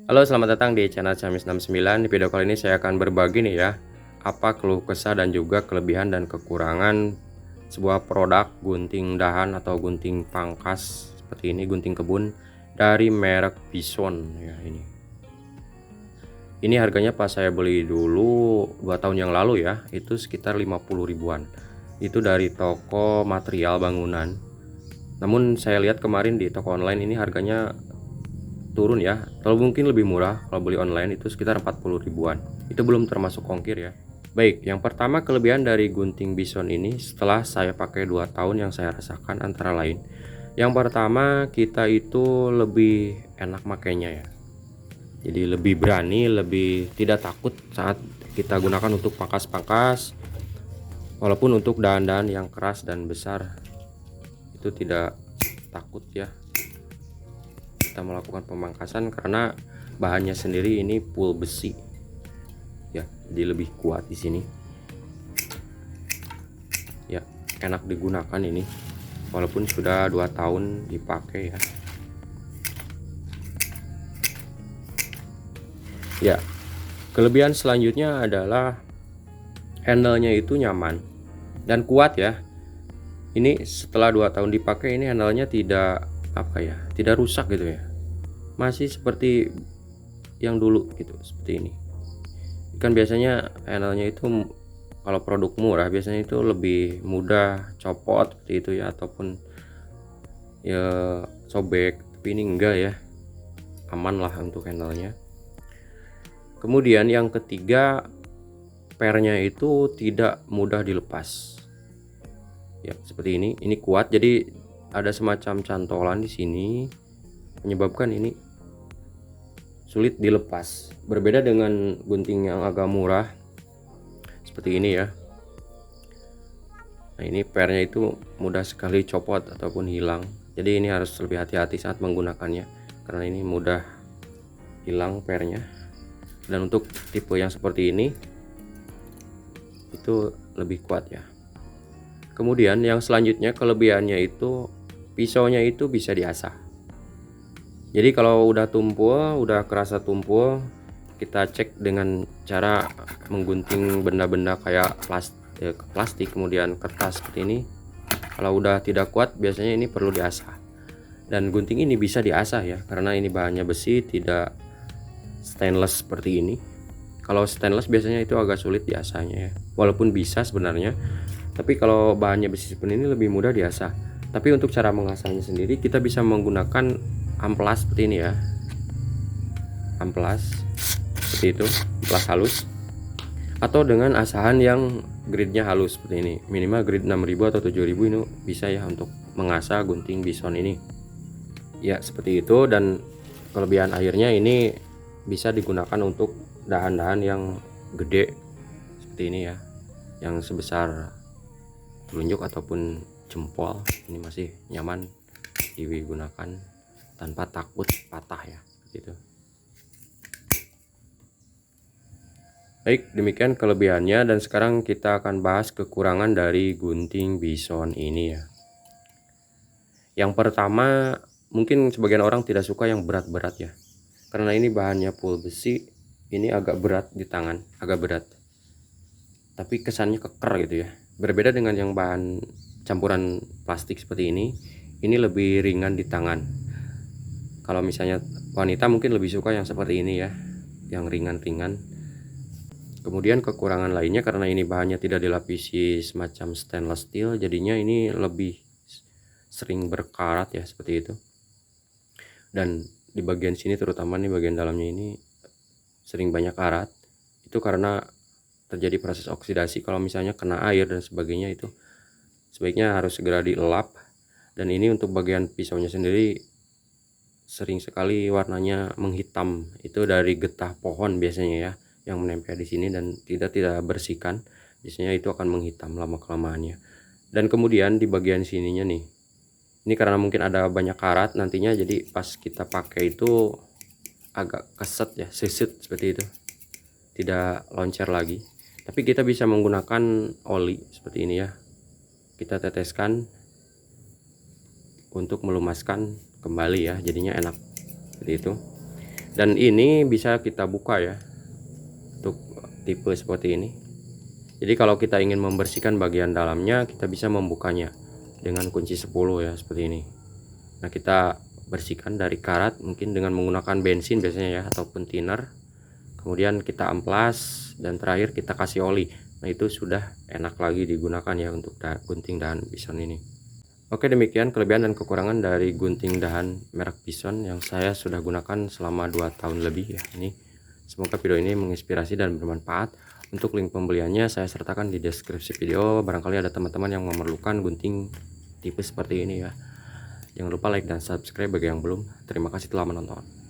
Halo, selamat datang di channel Ciamis69. Di video kali ini saya akan berbagi nih ya, apa keluh kesah dan juga kelebihan dan kekurangan sebuah produk gunting dahan atau gunting pangkas seperti ini, gunting kebun dari merek Bison ya ini. Ini harganya pas saya beli dulu 2 tahun yang lalu ya, itu sekitar 50 ribuan. Itu dari toko material bangunan. Namun saya lihat kemarin di toko online ini harganya turun ya, kalau mungkin lebih murah kalau beli online itu sekitar 40 ribuan. Itu belum termasuk ongkir ya. Baik, yang pertama kelebihan dari gunting Bison ini setelah saya pakai 2 tahun yang saya rasakan antara lain. Yang pertama, kita itu lebih enak makainya ya. Jadi lebih berani, lebih tidak takut saat kita gunakan untuk pangkas-pangkas. Walaupun untuk dahan-dahan yang keras dan besar itu tidak takut ya kita melakukan pemangkasan, karena bahannya sendiri ini full besi ya, jadi lebih kuat di sini ya, enak digunakan ini walaupun sudah 2 tahun dipakai ya. Ya, kelebihan selanjutnya adalah handle-nya itu nyaman dan kuat ya. Ini setelah 2 tahun dipakai, ini handle-nya tidak tidak rusak gitu ya, masih seperti yang dulu gitu, seperti ini. Kan biasanya handle-nya itu kalau produk murah biasanya itu lebih mudah copot seperti itu ya, ataupun ya sobek, tapi ini enggak ya, aman lah untuk handle-nya. Kemudian yang ketiga, pernya itu tidak mudah dilepas ya, seperti ini kuat, jadi ada semacam cantolan di sini menyebabkan ini sulit dilepas. Berbeda dengan gunting yang agak murah seperti ini ya. Nah, ini pernya itu mudah sekali copot ataupun hilang. Jadi ini harus lebih hati-hati saat menggunakannya karena ini mudah hilang pernya. Dan untuk tipe yang seperti ini itu lebih kuat ya. Kemudian yang selanjutnya kelebihannya itu pisaunya itu bisa diasah. Jadi kalau udah tumpul, udah kerasa tumpul, kita cek dengan cara menggunting benda-benda kayak plastik, kemudian kertas seperti ini. Kalau udah tidak kuat, biasanya ini perlu diasah. Dan gunting ini bisa diasah ya, karena ini bahannya besi, tidak stainless seperti ini. Kalau stainless biasanya itu agak sulit diasahnya ya, walaupun bisa sebenarnya, tapi kalau bahannya besi seperti ini lebih mudah diasah. Tapi untuk cara mengasahnya sendiri, kita bisa menggunakan amplas seperti ini ya, amplas seperti itu, amplas halus, atau dengan asahan yang gridnya halus seperti ini, minimal grid 6000 atau 7000 ini bisa ya untuk mengasah gunting Bison ini ya, seperti itu. Dan kelebihan akhirnya ini bisa digunakan untuk dahan-dahan yang gede seperti ini ya, yang sebesar telunjuk ataupun jempol, ini masih nyaman digunakan tanpa takut patah ya, gitu. Baik, demikian kelebihannya, dan sekarang kita akan bahas kekurangan dari gunting Bison ini ya. Yang pertama, mungkin sebagian orang tidak suka yang berat-berat ya, karena ini bahannya full besi, ini agak berat di tangan, agak berat, tapi kesannya keker gitu ya. Berbeda dengan yang bahan campuran plastik seperti ini lebih ringan di tangan. Kalau misalnya wanita mungkin lebih suka yang seperti ini ya, yang ringan-ringan. Kemudian kekurangan lainnya, karena ini bahannya tidak dilapisi semacam stainless steel, jadinya ini lebih sering berkarat ya, seperti itu. Dan di bagian sini, terutama nih bagian dalamnya ini sering banyak karat. Itu karena terjadi proses oksidasi. Kalau misalnya kena air dan sebagainya, itu sebaiknya harus segera dielap. Dan ini untuk bagian pisaunya sendiri sering sekali warnanya menghitam, itu dari getah pohon biasanya ya yang menempel di sini dan tidak bersihkan, biasanya itu akan menghitam lama kelamaannya. Dan kemudian di bagian sininya nih, ini karena mungkin ada banyak karat nantinya, jadi pas kita pakai itu agak keset ya, sisit seperti itu, tidak loncer lagi. Tapi kita bisa menggunakan oli seperti ini ya, kita teteskan untuk melumaskan kembali ya, jadinya enak seperti itu. Dan ini bisa kita buka ya, untuk tipe seperti ini. Jadi kalau kita ingin membersihkan bagian dalamnya, kita bisa membukanya dengan kunci 10 ya, seperti ini. Nah, kita bersihkan dari karat mungkin dengan menggunakan bensin biasanya ya, ataupun thinner. Kemudian kita amplas dan terakhir kita kasih oli. Nah, itu sudah enak lagi digunakan ya untuk gunting dahan bison ini. Oke, demikian kelebihan dan kekurangan dari gunting dahan merek Bison yang saya sudah gunakan selama 2 tahun lebih ya ini. Semoga video ini menginspirasi dan bermanfaat. Untuk link pembeliannya saya sertakan di deskripsi video. Barangkali ada teman-teman yang memerlukan gunting tipe seperti ini ya. Jangan lupa like dan subscribe bagi yang belum. Terima kasih telah menonton.